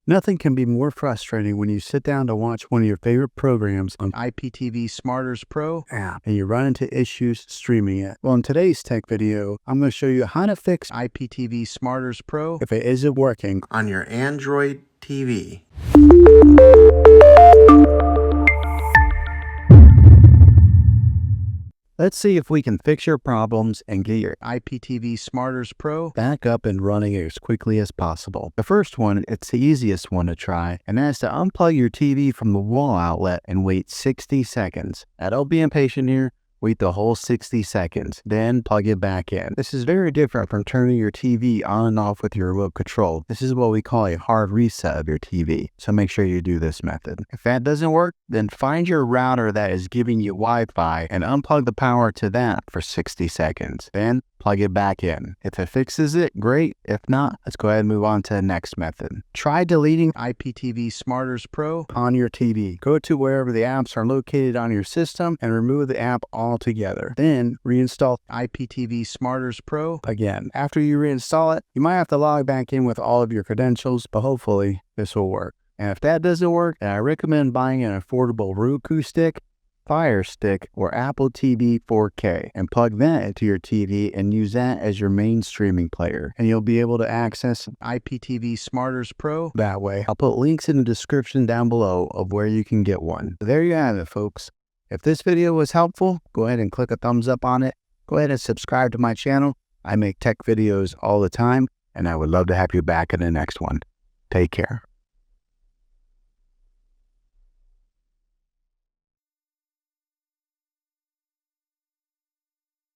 Nothing can be more frustrating when you sit down to watch one of your favorite programs on IPTV Smarters Pro App and you run into issues streaming it. Well, in today's tech video, I'm going to show you how to fix IPTV Smarters Pro if it isn't working on your Android TV. Let's see if we can fix your problems and get your IPTV Smarters Pro back up and running as quickly as possible. The first one, it's the easiest one to try, and that's to unplug your TV from the wall outlet and wait 60 seconds. Now, don't be impatient here. Wait the whole 60 seconds, then plug it back in. This is very different from turning your TV on and off with your remote control. This is what we call a hard reset of your TV, so make sure you do this method. If that doesn't work, then find your router that is giving you Wi-Fi and unplug the power to that for 60 seconds. Then plug it back in. If it fixes it, great. If not, let's go ahead and move on to the next method. Try deleting IPTV Smarters Pro on your TV. Go to wherever the apps are located on your system and remove the app altogether. Then reinstall IPTV Smarters Pro again. After you reinstall it, you might have to log back in with all of your credentials, but hopefully this will work. And if that doesn't work, then I recommend buying an affordable Roku stick, Fire Stick, or Apple TV 4K and plug that into your TV and use that as your main streaming player, and you'll be able to access IPTV Smarters Pro that way. I'll put links in the description down below of where you can get one. There you have it, folks. If this video was helpful, go ahead and click a thumbs up on it. Go ahead and subscribe to my channel. I make tech videos all the time, and I would love to have you back in the next one. Take care.